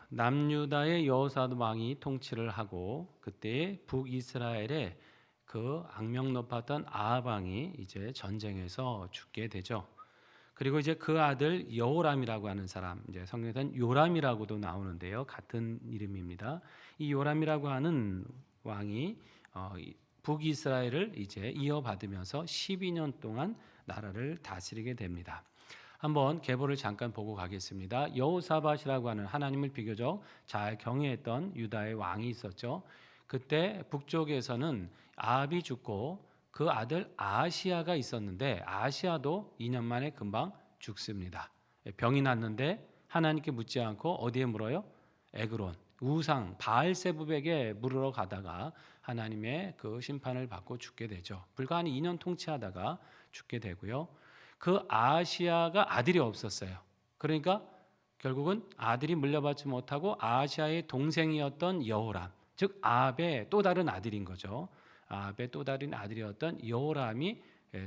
남유다의 여호사밧 왕이 통치를 하고 그때 북이스라엘의 그 악명 높았던 아합 왕이 이제 전쟁에서 죽게 되죠. 그리고 이제 그 아들 여호람이라고 하는 사람, 이제 성경에서는 요람이라고도 나오는데요. 같은 이름입니다. 이 요람이라고 하는 왕이 북이스라엘을 이제 이어받으면서 12년 동안 나라를 다스리게 됩니다. 한번 계보를 잠깐 보고 가겠습니다. 여호사밧이라고 하는 하나님을 비교적 잘 경외했던 유다의 왕이 있었죠. 그때 북쪽에서는 아합이 죽고 그 아들 아하시아가 있었는데 아하시아도 2년 만에 금방 죽습니다. 병이 났는데 하나님께 묻지 않고 어디에 물어요? 에그론 우상 바알세붑에게 물으러 가다가 하나님의 그 심판을 받고 죽게 되죠. 불과 한 2년 통치하다가 죽게 되고요. 그 아하시아가 아들이 없었어요. 그러니까 결국은 아들이 물려받지 못하고 아하시아의 동생이었던 여호람, 즉 아합의 또 다른 아들인 거죠. 아합의 또 다른 아들이었던 여호람이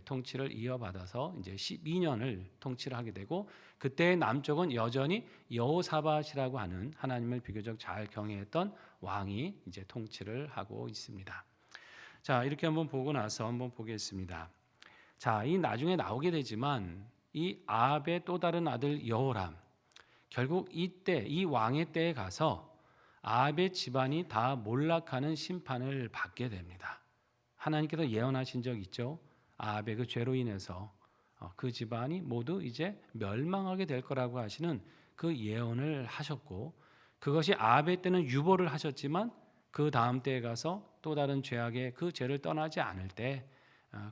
통치를 이어받아서 이제 12년을 통치를 하게 되고 그때 남쪽은 여전히 여호사밧이라고 하는 하나님을 비교적 잘 경외했던 왕이 이제 통치를 하고 있습니다. 자, 이렇게 한번 보고 나서 한번 보겠습니다. 자, 이 나중에 나오게 되지만 이 아합의 또 다른 아들 여호람, 결국 이때 이 왕의 때에 가서 아합의 집안이 다 몰락하는 심판을 받게 됩니다. 하나님께서 예언하신 적 있죠. 아합의 그 죄로 인해서 그 집안이 모두 이제 멸망하게 될 거라고 하시는 그 예언을 하셨고, 그것이 아합의 때는 유보를 하셨지만 그 다음 때에 가서 또 다른 죄악의 그 죄를 떠나지 않을 때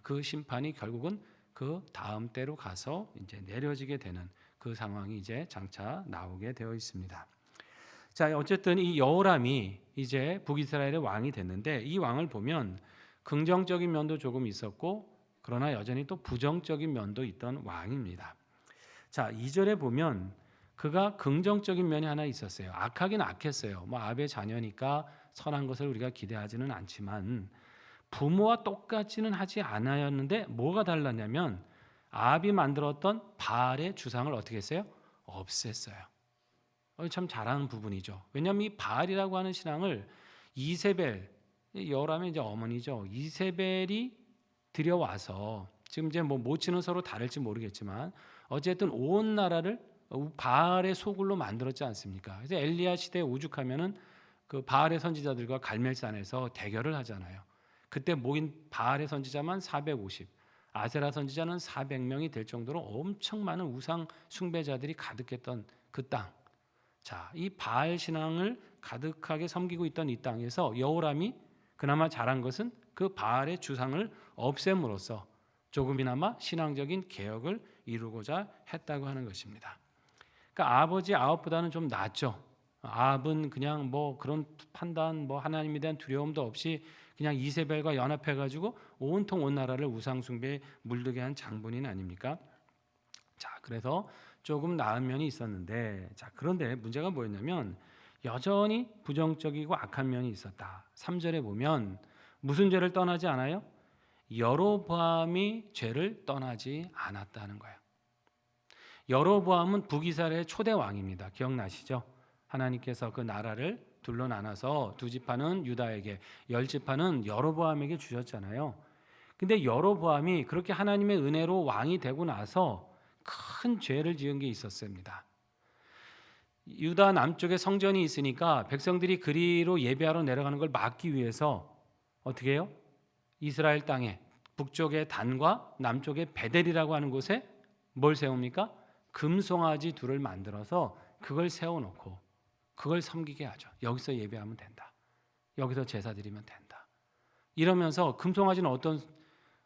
그 심판이 결국은 그 다음 때로 가서 이제 내려지게 되는 그 상황이 이제 장차 나오게 되어 있습니다. 자, 어쨌든 이 여호람이 이제 북이스라엘의 왕이 됐는데 이 왕을 보면 긍정적인 면도 조금 있었고 그러나 여전히 또 부정적인 면도 있던 왕입니다. 자, 2절에 보면 그가 긍정적인 면이 하나 있었어요. 악하긴 악했어요. 뭐 아합의 자녀니까 선한 것을 우리가 기대하지는 않지만 부모와 똑같지는 하지 않았는데 뭐가 달랐냐면 아합이 만들었던 바알의 주상을 어떻게 했어요? 없앴어요. 참 잘하는 부분이죠. 왜냐하면 이 바알이라고 하는 신앙을 이세벨, 여호람의 이제 어머니죠. 이세벨이 들여와서 지금 이제 뭐 모치는 서로 다를지 모르겠지만 어쨌든 온 나라를 바알의 소굴로 만들었지 않습니까? 그래서 엘리야 시대에 오죽하면은 그 바알의 선지자들과 갈멜산에서 대결을 하잖아요. 그때 모인 바알의 선지자만 450, 아세라 선지자는 400명이 될 정도로 엄청 많은 우상 숭배자들이 가득했던 그 땅. 자, 이 바알 신앙을 가득하게 섬기고 있던 이 땅에서 여호람이 그나마 잘한 것은 그 바알의 주상을 없앰으로써 조금이나마 신앙적인 개혁을 이루고자 했다고 하는 것입니다. 그러니까 아버지 아합보다는 좀 낫죠. 아합은 그냥 뭐 그런 판단, 뭐 하나님에 대한 두려움도 없이 그냥 이세벨과 연합해가지고 온통 온 나라를 우상 숭배에 물들게 한 장본인 아닙니까? 자, 그래서 조금 나은 면이 있었는데, 자, 그런데 문제가 뭐였냐면 여전히 부정적이고 악한 면이 있었다. 3절에 보면 무슨 죄를 떠나지 않아요? 여로보암이 죄를 떠나지 않았다는 거예요. 여로보암은 북이스라엘의 초대 왕입니다. 기억나시죠? 하나님께서 그 나라를 둘로 나눠서 두 지파는 유다에게, 10지파는 여로보암에게 주셨잖아요. 근데 여로보암이 그렇게 하나님의 은혜로 왕이 되고 나서 큰 죄를 지은 게 있었습니다. 유다 남쪽에 성전이 있으니까 백성들이 그리로 예배하러 내려가는 걸 막기 위해서 어떻게 해요? 이스라엘 땅에 북쪽의 단과 남쪽의 베델이라고 하는 곳에 뭘 세웁니까? 금송아지 둘을 만들어서 그걸 세워놓고 그걸 섬기게 하죠. 여기서 예배하면 된다. 여기서 제사 드리면 된다. 이러면서 금송아지는 어떤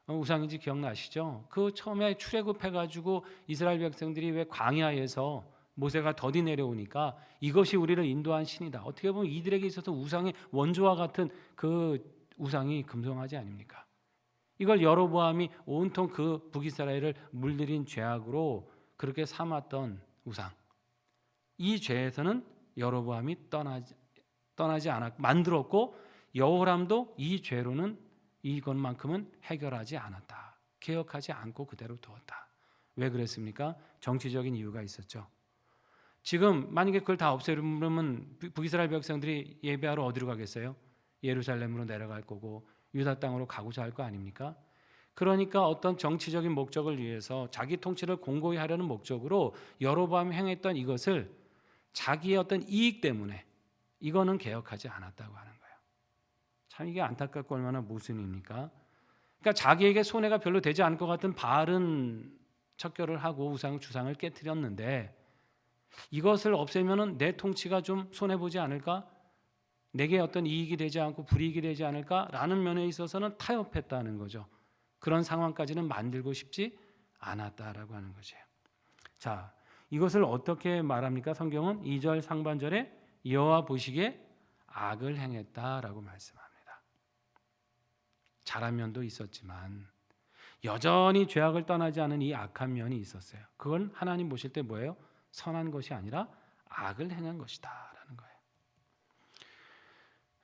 우상인지 기억나시죠? 그 처음에 출애굽해가지고 이스라엘 백성들이 왜 광야에서 모세가 더디 내려오니까 이것이 우리를 인도한 신이다. 어떻게 보면 이들에게 있어서 우상의 원조와 같은 그 우상이 금송아지 아닙니까? 이걸 여로보암이 온통 그 북이스라엘을 물들인 죄악으로 그렇게 삼았던 우상. 이 죄에서는 여로보암이 떠나지 않았고 만들었고 여호람도 이 죄로는 이것만큼은 해결하지 않았다. 개혁하지 않고 그대로 두었다. 왜 그랬습니까? 정치적인 이유가 있었죠. 지금 만약에 그걸 다 없애려면 북이스라엘 백성들이 예배하러 어디로 가겠어요? 예루살렘으로 내려갈 거고 유다 땅으로 가고자 할 거 아닙니까? 그러니까 어떤 정치적인 목적을 위해서 자기 통치를 공고히 하려는 목적으로 여로보암이 행했던 이것을 자기의 어떤 이익 때문에 이거는 개혁하지 않았다고 하는 거예요. 참 이게 안타깝고 얼마나 모순입니까? 그러니까 자기에게 손해가 별로 되지 않을 것 같은 바른 척결을 하고 우상 주상을 깨뜨렸는데 이것을 없애면은 내 통치가 좀 손해 보지 않을까? 내게 어떤 이익이 되지 않고 불이익이 되지 않을까라는 면에 있어서는 타협했다는 거죠. 그런 상황까지는 만들고 싶지 않았다라고 하는 거죠. 자, 이것을 어떻게 말합니까? 성경은 2절 상반절에 여호와 보시기에 악을 행했다라고 말씀합니다. 잘한 면도 있었지만 여전히 죄악을 떠나지 않은 이 악한 면이 있었어요. 그건 하나님 보실 때 뭐예요? 선한 것이 아니라 악을 행한 것이다라는 거예요.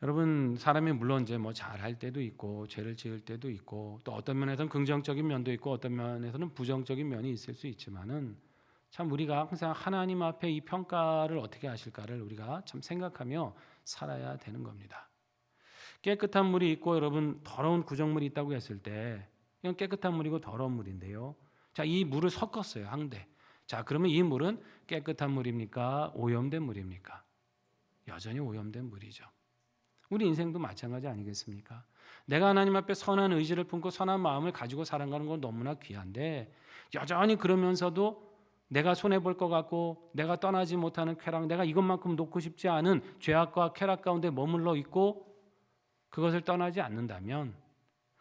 여러분, 사람이 물론 이제 뭐 잘할 때도 있고 죄를 지을 때도 있고 또 어떤 면에서는 긍정적인 면도 있고 어떤 면에서는 부정적인 면이 있을 수 있지만은 참 우리가 항상 하나님 앞에 이 평가를 어떻게 하실까를 우리가 참 생각하며 살아야 되는 겁니다. 깨끗한 물이 있고 여러분 더러운 구정물이 있다고 했을 때 이건 깨끗한 물이고 더러운 물인데요. 자, 이 물을 섞었어요, 한데. 자, 그러면 이 물은 깨끗한 물입니까? 오염된 물입니까? 여전히 오염된 물이죠. 우리 인생도 마찬가지 아니겠습니까? 내가 하나님 앞에 선한 의지를 품고 선한 마음을 가지고 살아가는 건 너무나 귀한데 여전히 그러면서도 내가 손해볼 것 같고 내가 떠나지 못하는 쾌락, 내가 이것만큼 놓고 싶지 않은 죄악과 쾌락 가운데 머물러 있고 그것을 떠나지 않는다면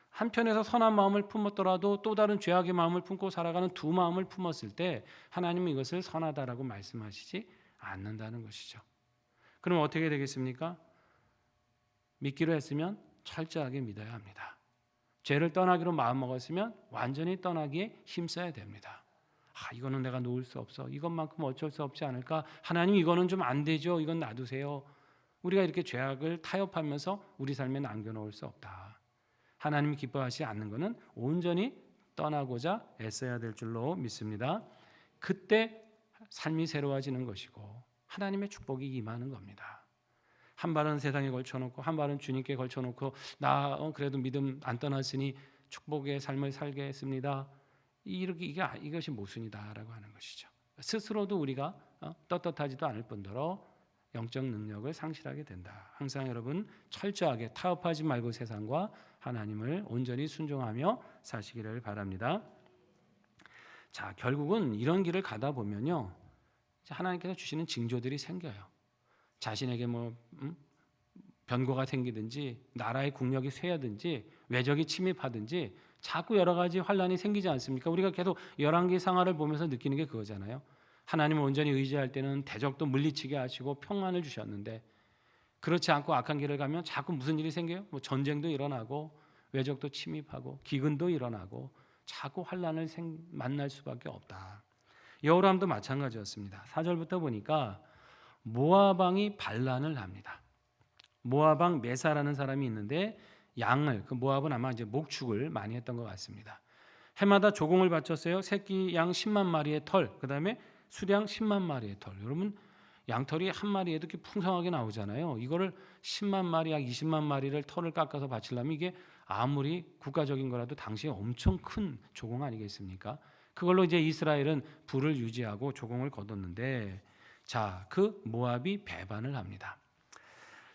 한편에서 선한 마음을 품었더라도 또 다른 죄악의 마음을 품고 살아가는 두 마음을 품었을 때 하나님은 이것을 선하다라고 말씀하시지 않는다는 것이죠. 그럼 어떻게 되겠습니까? 믿기로 했으면 철저하게 믿어야 합니다. 죄를 떠나기로 마음먹었으면 완전히 떠나기에 힘써야 됩니다. 이거는 내가 놓을 수 없어. 이것만큼 어쩔 수 없지 않을까? 하나님 이거는 좀 안 되죠. 이건 놔두세요. 우리가 이렇게 죄악을 타협하면서 우리 삶에 남겨놓을 수 없다. 하나님이 기뻐하시지 않는 것은 온전히 떠나고자 애써야 될 줄로 믿습니다. 그때 삶이 새로워지는 것이고 하나님의 축복이 임하는 겁니다. 한 발은 세상에 걸쳐놓고 한 발은 주님께 걸쳐놓고 나 그래도 믿음 안 떠났으니 축복의 삶을 살겠습니다. 이것이 모순이다라고 하는 것이죠. 스스로도 우리가 떳떳하지도 않을 뿐더러 영적 능력을 상실하게 된다. 항상 여러분 철저하게 타협하지 말고 세상과 하나님을 온전히 순종하며 사시기를 바랍니다. 자, 결국은 이런 길을 가다 보면요, 하나님께서 주시는 징조들이 생겨요. 자신에게 변고가 생기든지 나라의 국력이 쇠하든지 외적이 침입하든지 자꾸 여러 가지 환란이 생기지 않습니까? 우리가 계속 열왕기 상하를 보면서 느끼는 게 그거잖아요. 하나님을 온전히 의지할 때는 대적도 물리치게 하시고 평안을 주셨는데 그렇지 않고 악한 길을 가면 자꾸 무슨 일이 생겨요? 전쟁도 일어나고 외적도 침입하고 기근도 일어나고 자꾸 환란을 만날 수밖에 없다. 여호람도 마찬가지였습니다. 4절부터 보니까 모압 왕이 반란을 합니다. 모압 왕 메사라는 사람이 있는데 양을, 그 모압은 아마 이제 목축을 많이 했던 것 같습니다. 해마다 조공을 바쳤어요. 새끼 양 10만 마리의 털, 그다음에 수량 10만 마리의 털. 여러분 양털이 한 마리에도 이렇게 풍성하게 나오잖아요. 이거를 10만 마리, 약 20만 마리를 털을 깎아서 바치려면 이게 아무리 국가적인 거라도 당시에 엄청 큰 조공 아니겠습니까? 그걸로 이제 이스라엘은 부를 유지하고 조공을 거뒀는데 자, 그 모압이 배반을 합니다.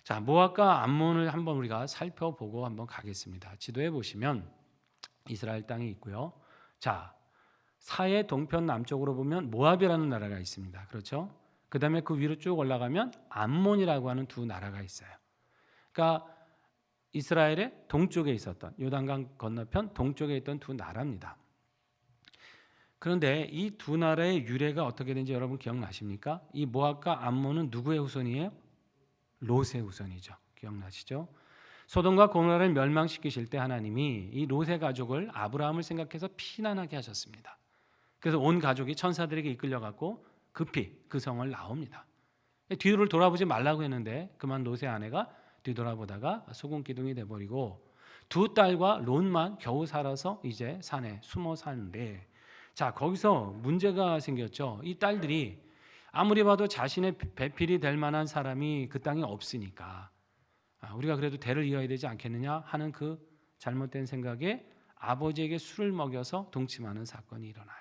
자, 모압과 암몬을 한번 우리가 살펴보고 한번 가겠습니다. 지도에 보시면 이스라엘 땅이 있고요. 자, 사해 동편 남쪽으로 보면 모압이라는 나라가 있습니다. 그렇죠? 그다음에 그 위로 쭉 올라가면 암몬이라고 하는 두 나라가 있어요. 그러니까 이스라엘의 동쪽에 있었던 요단강 건너편 동쪽에 있던 두 나라입니다. 그런데 이 두 나라의 유래가 어떻게 되는지 여러분 기억나십니까? 이 모압과 암몬은 누구의 후손이에요? 롯의 후손이죠. 기억나시죠? 소돔과 고모라를 멸망시키실 때 하나님이 이 롯의 가족을 아브라함을 생각해서 피난하게 하셨습니다. 그래서 온 가족이 천사들에게 이끌려갖고 급히 그 성을 나옵니다. 뒤를 돌아보지 말라고 했는데 그만 롯의 아내가 뒤돌아보다가 소금 기둥이 돼버리고 두 딸과 롯만 겨우 살아서 이제 산에 숨어 사는데 자, 거기서 문제가 생겼죠. 이 딸들이 아무리 봐도 자신의 배필이 될 만한 사람이 그 땅에 없으니까 우리가 그래도 대를 이어야 되지 않겠느냐 하는 그 잘못된 생각에 아버지에게 술을 먹여서 동침하는 사건이 일어나요.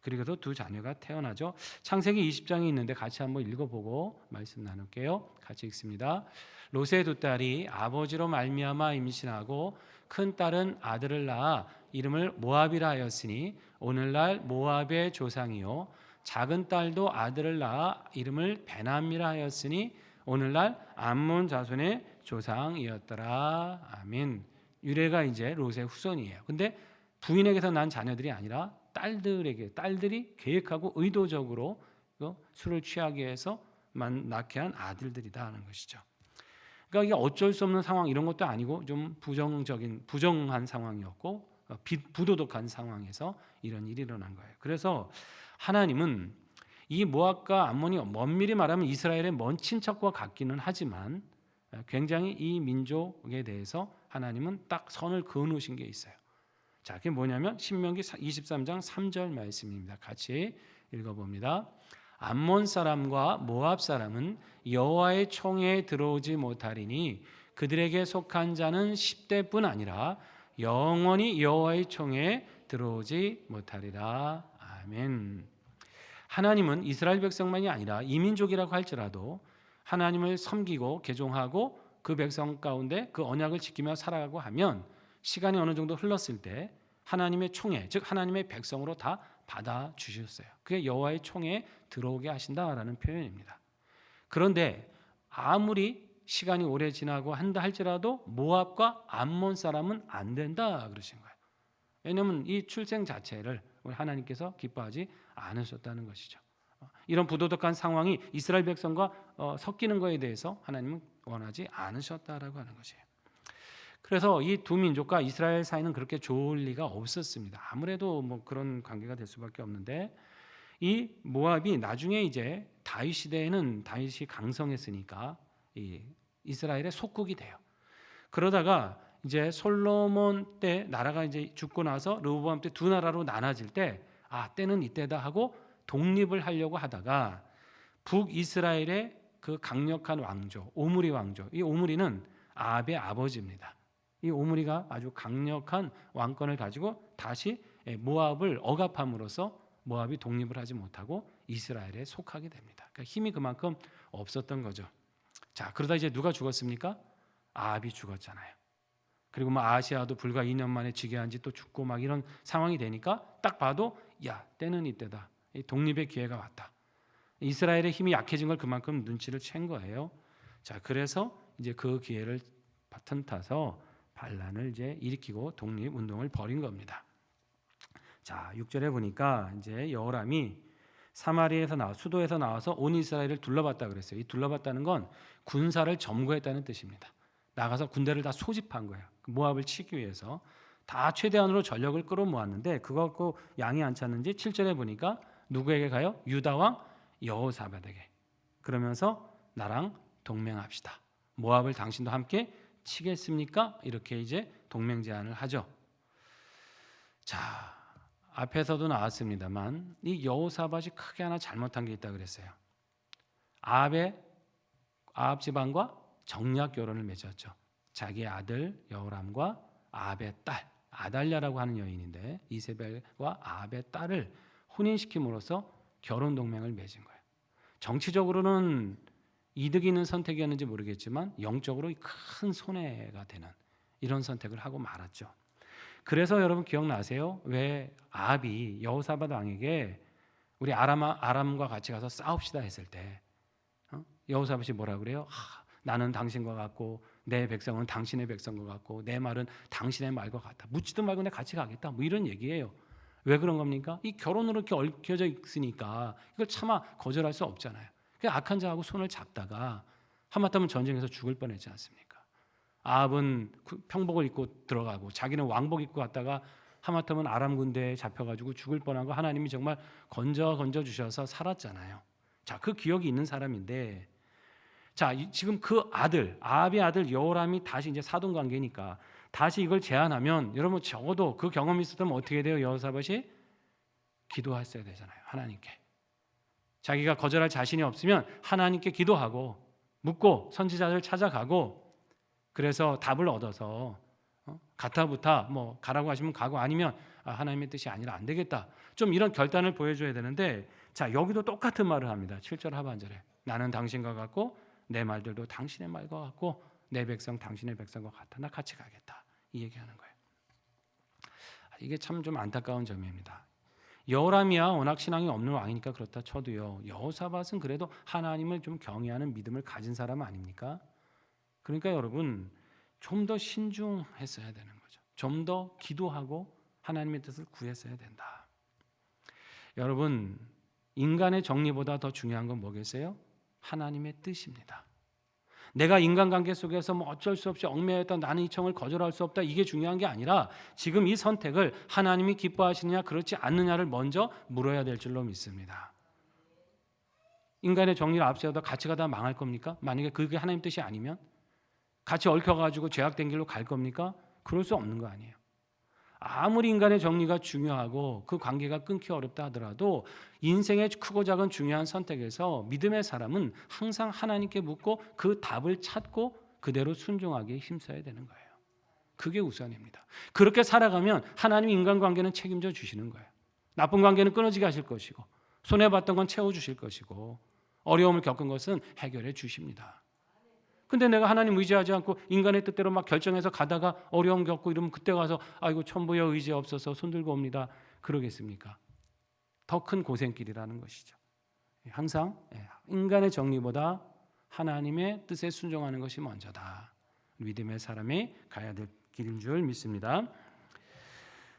그리고서 두 자녀가 태어나죠. 창세기 20장이 있는데 같이 한번 읽어보고 말씀 나눌게요. 같이 읽습니다. 롯의 두 딸이 아버지로 말미암아 임신하고 큰 딸은 아들을 낳아 이름을 모압이라 하였으니 오늘날 모압의 조상이요 작은 딸도 아들을 낳아 이름을 베남이라 하였으니 오늘날 암몬 자손의 조상이었더라. 아멘. 유래가 이제 롯의 후손이에요. 근데 부인에게서 난 자녀들이 아니라 딸들이 계획하고 의도적으로 술을 취하게 해서 낳게 한 아들들이다 하는 것이죠. 그러니까 이게 어쩔 수 없는 상황 이런 것도 아니고 좀 부정한 상황이었고 부도덕한 상황에서 이런 일이 일어난 거예요. 그래서 하나님은 이 모압과 암몬이 엄밀히 말하면 이스라엘의 먼 친척과 같기는 하지만 굉장히 이 민족에 대해서 하나님은 딱 선을 그어놓으신 게 있어요. 자, 그게 뭐냐면 신명기 23장 3절 말씀입니다. 같이 읽어봅니다. 암몬 사람과 모압 사람은 여호와의 총회에 들어오지 못하리니 그들에게 속한 자는 10대뿐 아니라 영원히 여호와의 총회에 들어오지 못하리라. 아멘. 하나님은 이스라엘 백성만이 아니라 이민족이라고 할지라도 하나님을 섬기고 개종하고 그 백성 가운데 그 언약을 지키며 살아가고 하면 시간이 어느 정도 흘렀을 때 하나님의 총회, 즉 하나님의 백성으로 다 받아 주셨어요. 그게 여호와의 총회에 들어오게 하신다라는 표현입니다. 그런데 아무리 시간이 오래 지나고 한다 할지라도 모압과 암몬 사람은 안 된다 그러신 거예요. 왜냐하면 이 출생 자체를 우리 하나님께서 기뻐하지 않으셨다는 것이죠. 이런 부도덕한 상황이 이스라엘 백성과 섞이는 것에 대해서 하나님은 원하지 않으셨다라고 하는 것이에요. 그래서 이 두 민족과 이스라엘 사이는 그렇게 좋을 리가 없었습니다. 아무래도 뭐 그런 관계가 될 수밖에 없는데 이 모압이 나중에 이제 다윗 시대에는 다윗이 강성했으니까 이 이스라엘의 속국이 돼요. 그러다가 이제 솔로몬 때 나라가 이제 죽고 나서 르호보암 때 두 나라로 나눠질 때 때는 이때다 하고 독립을 하려고 하다가 북이스라엘의 그 강력한 왕조 오므리 왕조, 이 오므리는 아합의 아버지입니다. 이 오므리가 아주 강력한 왕권을 가지고 다시 모압을 억압함으로써 모압이 독립을 하지 못하고 이스라엘에 속하게 됩니다. 그러니까 힘이 그만큼 없었던 거죠. 자, 그러다 이제 누가 죽었습니까? 아합이 죽었잖아요. 그리고 뭐 아시아도 불과 2년 만에 즉위한 지 또 죽고 막 이런 상황이 되니까 딱 봐도 때는 이때다. 독립의 기회가 왔다. 이스라엘의 힘이 약해진 걸 그만큼 눈치를 챈 거예요. 자, 그래서 이제 그 기회를 틈타서 반란을 이제 일으키고 독립 운동을 벌인 겁니다. 자, 6절에 보니까 이제 여호람이 사마리아에서 수도에서 나와서 온 이스라엘을 둘러봤다 그랬어요. 이 둘러봤다는 건 군사를 점거했다는 뜻입니다. 나가서 군대를 다 소집한 거예요. 모압을 치기 위해서 다 최대한으로 전력을 끌어모았는데 그거 갖고 양이 안 찼는지 7절에 보니까 누구에게 가요? 유다 왕 여호사밧에게. 그러면서 나랑 동맹합시다. 모압을 당신도 함께 치겠습니까? 이렇게 이제 동맹 제안을 하죠. 자, 앞에서도 나왔습니다만 이 여호사밧이 크게 하나 잘못한 게 있다 그랬어요. 아합 지방과 정략 결혼을 맺었죠. 자기의 아들 여호람과 아합의 딸 아달랴라고 하는 여인인데 이세벨과 아합의 딸을 혼인시킴으로써 결혼 동맹을 맺은 거예요. 정치적으로는 이득이 있는 선택이었는지 모르겠지만 영적으로 큰 손해가 되는 이런 선택을 하고 말았죠. 그래서 여러분 기억나세요? 왜 아합이 여호사밧 왕에게 우리 아람과 같이 가서 싸웁시다 했을 때 여호사밧이 뭐라 그래요? 나는 당신과 같고 내 백성은 당신의 백성과 같고 내 말은 당신의 말과 같다. 묻지도 말고 내가 같이 가겠다. 뭐 이런 얘기예요. 왜 그런 겁니까? 이 결혼으로 이렇게 얽혀져 있으니까 이걸 차마 거절할 수 없잖아요. 그 악한 자하고 손을 잡다가 하마터면 전쟁에서 죽을 뻔했지 않습니까? 아합은 평복을 입고 들어가고 자기는 왕복 입고 갔다가 하마터면 아람 군대에 잡혀가지고 죽을 뻔한 거 하나님이 정말 건져 주셔서 살았잖아요. 자, 그 기억이 있는 사람인데 자, 지금 그 아합의 아들 여호람이 다시 이제 사돈 관계니까 다시 이걸 제안하면 여러분 적어도 그 경험이 있었다면 어떻게 돼요? 여호사밧이 기도했어야 되잖아요. 하나님께. 자기가 거절할 자신이 없으면 하나님께 기도하고 묻고 선지자를 찾아가고 그래서 답을 얻어서 가타부타 뭐 가라고 하시면 가고 아니면 하나님의 뜻이 아니라 안 되겠다. 좀 이런 결단을 보여줘야 되는데 자 여기도 똑같은 말을 합니다. 7절 하반절에 나는 당신과 같고 내 말들도 당신의 말과 같고 내 백성 당신의 백성과 같아. 나 같이 가겠다. 이 얘기하는 거예요. 이게 참 좀 안타까운 점입니다. 여호람이야 워낙 신앙이 없는 왕이니까 그렇다 쳐도요. 여호사밧은 그래도 하나님을 좀 경외하는 믿음을 가진 사람 아닙니까? 그러니까 여러분 좀 더 신중했어야 되는 거죠. 좀 더 기도하고 하나님의 뜻을 구했어야 된다. 여러분 인간의 정리보다 더 중요한 건 뭐겠어요? 하나님의 뜻입니다. 내가 인간관계 속에서 뭐 어쩔 수 없이 얽매였다 나는 이 청을 거절할 수 없다 이게 중요한 게 아니라 지금 이 선택을 하나님이 기뻐하시느냐 그렇지 않느냐를 먼저 물어야 될 줄로 믿습니다. 인간의 정리를 앞세워서 같이 가다 망할 겁니까? 만약에 그게 하나님 뜻이 아니면 같이 얽혀가지고 죄악된 길로 갈 겁니까? 그럴 수 없는 거 아니에요. 아무리 인간의 정리가 중요하고 그 관계가 끊기 어렵다 하더라도 인생의 크고 작은 중요한 선택에서 믿음의 사람은 항상 하나님께 묻고 그 답을 찾고 그대로 순종하기에 힘써야 되는 거예요. 그게 우선입니다. 그렇게 살아가면 하나님 인간관계는 책임져 주시는 거예요. 나쁜 관계는 끊어지게 하실 것이고 손해봤던 건 채워주실 것이고 어려움을 겪은 것은 해결해 주십니다. 근데 내가 하나님 의지하지 않고 인간의 뜻대로 막 결정해서 가다가 어려움 겪고 이러면 그때 가서 아이고 천부여 의지 없어서 손들고 옵니다. 그러겠습니까? 더 큰 고생길이라는 것이죠. 항상 인간의 정리보다 하나님의 뜻에 순종하는 것이 먼저다. 믿음의 사람이 가야 될 길인 줄 믿습니다.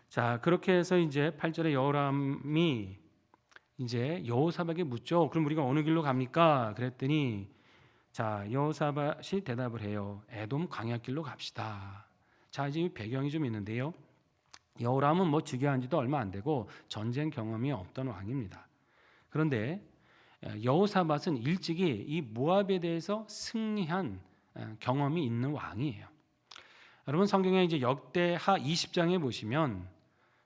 자, 그렇게 해서 이제 8절에 여호람이 이제 여호사밧에게 묻죠. 그럼 우리가 어느 길로 갑니까? 그랬더니 자, 여호사밧이 대답을 해요. 에돔 광야길로 갑시다. 자, 이제 배경이 좀 있는데요. 여호람은 뭐 즉위한 지도 얼마 안 되고 전쟁 경험이 없던 왕입니다. 그런데 여호사밧은 일찍이 이 모압에 대해서 승리한 경험이 있는 왕이에요. 여러분 성경에 이제 역대하 20장에 보시면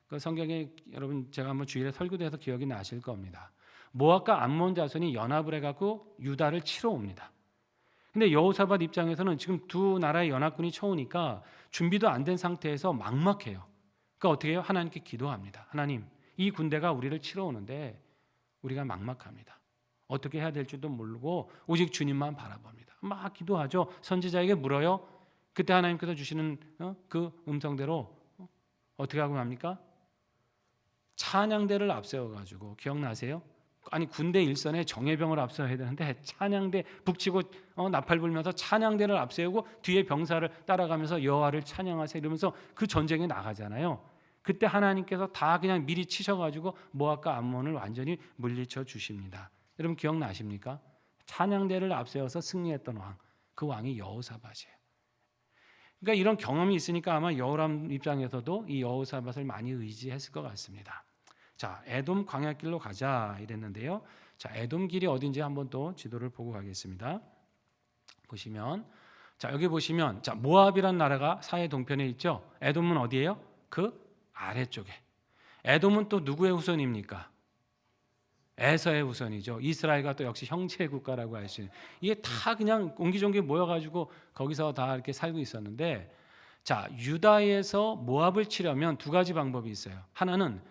그 성경에 여러분 제가 한번 주일에 설교도 해서 기억이 나실 겁니다. 모압과 암몬 자손이 연합을 해갖고 유다를 치러 옵니다. 근데 여호사밧 입장에서는 지금 두 나라의 연합군이 쳐오니까 준비도 안 된 상태에서 막막해요. 그러니까 어떻게 해요? 하나님께 기도합니다. 하나님, 이 군대가 우리를 치러 오는데 우리가 막막합니다. 어떻게 해야 될지도 모르고 오직 주님만 바라봅니다. 막 기도하죠. 선지자에게 물어요. 그때 하나님께서 주시는 그 음성대로 어떻게 하고 납니까? 찬양대를 앞세워가지고 기억나세요? 아니 군대 일선에 정예병을 앞서야 되는데 찬양대 북치고 나팔 불면서 찬양대를 앞세우고 뒤에 병사를 따라가면서 여호와를 찬양하세요 이러면서 그 전쟁에 나가잖아요. 그때 하나님께서 다 그냥 미리 치셔가지고 모압과 암몬을 완전히 물리쳐 주십니다. 여러분 기억나십니까? 찬양대를 앞세워서 승리했던 왕, 그 왕이 여호사밧이에요. 그러니까 이런 경험이 있으니까 아마 여호람 입장에서도 이 여호사밧을 많이 의지했을 것 같습니다. 자, 에돔 광야길로 가자 이랬는데요. 자, 에돔 길이 어딘지 한번 또 지도를 보고 가겠습니다. 보시면 자, 여기 보시면 자, 모압이라는 나라가 사해 동편에 있죠. 에돔은 어디예요? 그 아래쪽에. 에돔은 또 누구의 후손입니까? 에서의 후손이죠. 이스라엘과 또 역시 형제 국가라고 할 수 있는. 이게 다 그냥 옹기종기 모여가지고 거기서 다 이렇게 살고 있었는데, 자, 유다에서 모압을 치려면 두 가지 방법이 있어요. 하나는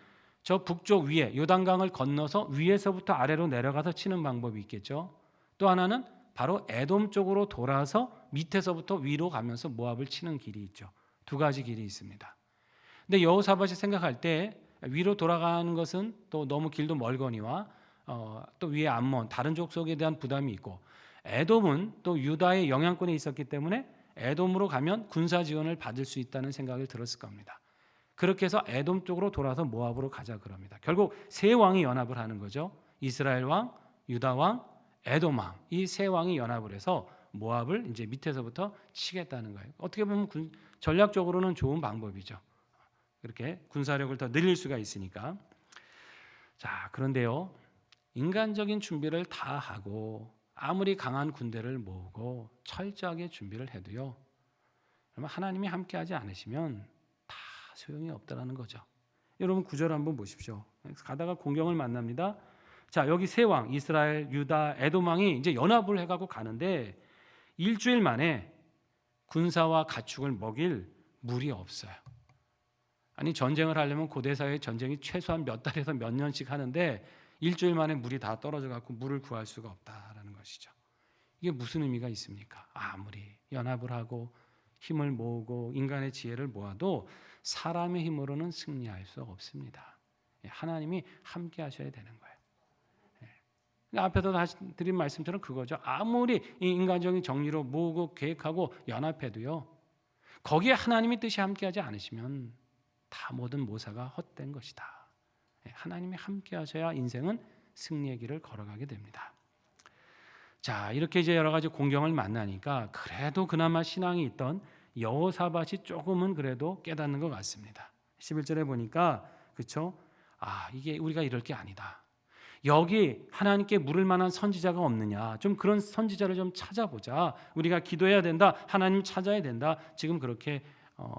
저 북쪽 위에 요단강을 건너서 위에서부터 아래로 내려가서 치는 방법이 있겠죠. 또 하나는 바로 에돔 쪽으로 돌아서 밑에서부터 위로 가면서 모압을 치는 길이 있죠. 두 가지 길이 있습니다. 근데 여호사밧이 생각할 때 위로 돌아가는 것은 또 너무 길도 멀거니와 또 위에 암몬 다른 족속에 대한 부담이 있고 에돔은 또 유다의 영향권에 있었기 때문에 에돔으로 가면 군사 지원을 받을 수 있다는 생각을 들었을 겁니다. 그렇게 해서 에돔 쪽으로 돌아서 모압으로 가자 그럽니다. 결국 세 왕이 연합을 하는 거죠. 이스라엘 왕, 유다 왕, 에돔 왕 이 세 왕이 연합을 해서 모압을 이제 밑에서부터 치겠다는 거예요. 어떻게 보면 전략적으로는 좋은 방법이죠. 이렇게 군사력을 더 늘릴 수가 있으니까. 자, 그런데요. 인간적인 준비를 다 하고 아무리 강한 군대를 모으고 철저하게 준비를 해도요. 그러면 하나님이 함께하지 않으시면 다 소용이 없다라는 거죠. 여러분 9절 한번 보십시오. 가다가 공경을 만납니다. 자, 여기 세 왕 이스라엘, 유다, 에돔 왕이 이제 연합을 해가고 가는데 일주일 만에 군사와 가축을 먹일 물이 없어요. 아니 전쟁을 하려면 고대 사회의 전쟁이 최소한 몇 달에서 몇 년씩 하는데 일주일 만에 물이 다 떨어져 갖고 물을 구할 수가 없다라는 것이죠. 이게 무슨 의미가 있습니까? 아무리 연합을 하고 힘을 모으고 인간의 지혜를 모아도 사람의 힘으로는 승리할 수 없습니다. 하나님이 함께 하셔야 되는 거예요. 앞에서 다시 드린 말씀처럼 그거죠. 아무리 인간적인 정리로 모으고 계획하고 연합해도요, 거기에 하나님의 뜻이 함께하지 않으시면 다 모든 모사가 헛된 것이다. 하나님이 함께하셔야 인생은 승리의 길을 걸어가게 됩니다. 자, 이렇게 이제 여러 가지 공경을 만나니까 그래도 그나마 신앙이 있던 여호사밧이 조금은 그래도 깨닫는 것 같습니다. 11절에 보니까 그렇죠? 이게 우리가 이럴 게 아니다. 여기 하나님께 물을 만한 선지자가 없느냐? 좀 그런 선지자를 좀 찾아보자. 우리가 기도해야 된다. 하나님 찾아야 된다. 지금 그렇게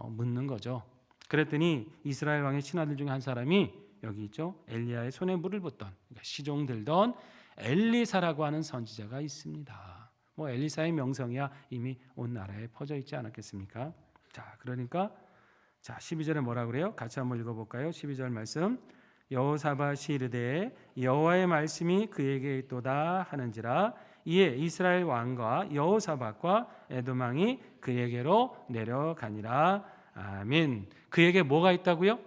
묻는 거죠. 그랬더니 이스라엘 왕의 신하들 중에 한 사람이 여기 있죠. 엘리야의 손에 물을 붓던, 그러니까 시종 들던 엘리사라고 하는 선지자가 있습니다. 뭐 엘리사의 명성이야 이미 온 나라에 퍼져 있지 않았겠습니까? 자, 그러니까 12절에 뭐라 그래요? 같이 한번 읽어볼까요? 12절 말씀. 여호사밧이 이르되 여호와의 말씀이 그에게 있도다 하는지라 이에 이스라엘 왕과 여호사밧과 에돔 왕이 그에게로 내려가니라. 아멘. 그에게 뭐가 있다고요?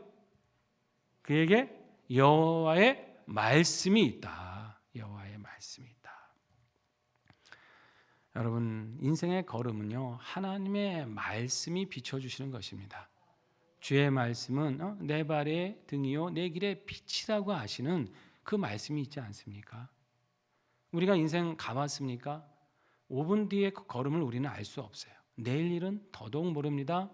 그에게 여호와의 말씀이 있다. 여호와의 말씀이 있다. 여러분, 인생의 걸음은요, 하나님의 말씀이 비춰주시는 것입니다. 주의 말씀은 내 발의 등이요 내 길의 빛이라고 하시는 그 말씀이 있지 않습니까? 우리가 인생 가봤습니까? 5분 뒤에 그 걸음을 우리는 알 수 없어요. 내일 일은 더더욱 모릅니다.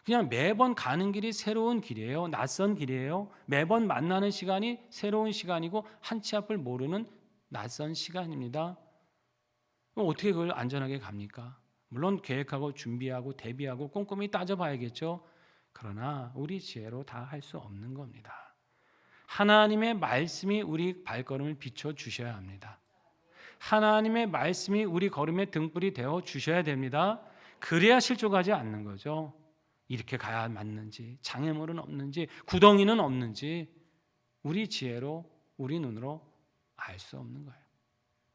그냥 매번 가는 길이 새로운 길이에요. 낯선 길이에요. 매번 만나는 시간이 새로운 시간이고 한 치 앞을 모르는 낯선 시간입니다. 그럼 어떻게 그걸 안전하게 갑니까? 물론 계획하고 준비하고 대비하고 꼼꼼히 따져봐야겠죠. 그러나 우리 지혜로 다 할 수 없는 겁니다. 하나님의 말씀이 우리 발걸음을 비춰 주셔야 합니다. 하나님의 말씀이 우리 걸음의 등불이 되어 주셔야 됩니다. 그래야 실족하지 않는 거죠. 이렇게 가야 맞는지, 장애물은 없는지, 구덩이는 없는지 우리 지혜로, 우리 눈으로 알 수 없는 거예요.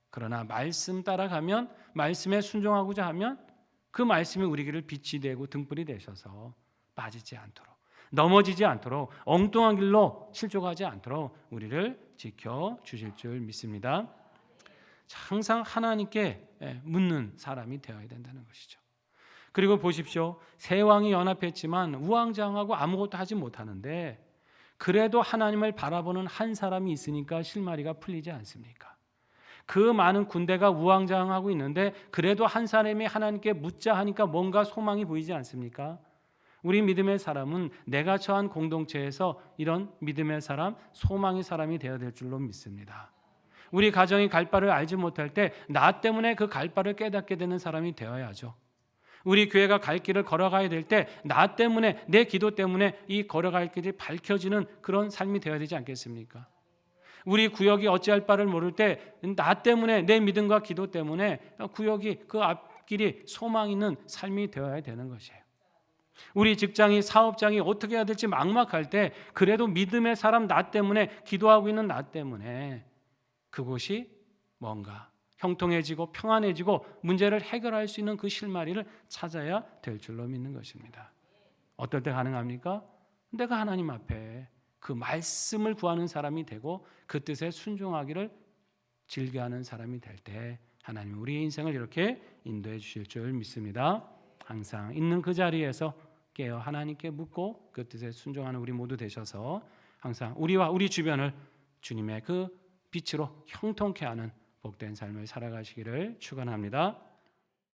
그러나 말씀 따라가면, 말씀에 순종하고자 하면 그 말씀이 우리 길을 빛이 되고 등불이 되셔서 빠지지 않도록, 넘어지지 않도록, 엉뚱한 길로 실족하지 않도록 우리를 지켜주실 줄 믿습니다. 항상 하나님께 묻는 사람이 되어야 된다는 것이죠. 그리고 보십시오. 세 왕이 연합했지만 우왕좌왕하고 아무것도 하지 못하는데 그래도 하나님을 바라보는 한 사람이 있으니까 실마리가 풀리지 않습니까? 그 많은 군대가 우왕좌왕하고 있는데 그래도 한 사람이 하나님께 묻자 하니까 뭔가 소망이 보이지 않습니까? 우리 믿음의 사람은 내가 처한 공동체에서 이런 믿음의 사람, 소망의 사람이 되어야 될 줄로 믿습니다. 우리 가정이 갈 바를 알지 못할 때 나 때문에 그 갈 바를 깨닫게 되는 사람이 되어야죠. 우리 교회가 갈 길을 걸어가야 될 때 나 때문에, 내 기도 때문에 이 걸어갈 길이 밝혀지는 그런 삶이 되어야 되지 않겠습니까? 우리 구역이 어찌할 바를 모를 때 나 때문에, 내 믿음과 기도 때문에 구역이, 그 앞길이 소망 있는 삶이 되어야 되는 것이에요. 우리 직장이, 사업장이 어떻게 해야 될지 막막할 때 그래도 믿음의 사람 나 때문에, 기도하고 있는 나 때문에 그곳이 뭔가 형통해지고 평안해지고 문제를 해결할 수 있는 그 실마리를 찾아야 될 줄로 믿는 것입니다. 어떨 때 가능합니까? 내가 하나님 앞에 그 말씀을 구하는 사람이 되고 그 뜻에 순종하기를 즐겨하는 사람이 될 때 하나님 우리의 인생을 이렇게 인도해 주실 줄 믿습니다. 항상 있는 그 자리에서 깨어 하나님께 묻고 그 뜻에 순종하는 우리 모두 되셔서 항상 우리와 우리 주변을 주님의 그 빛으로 형통케 하는 복된 삶을 살아가시기를 축원합니다.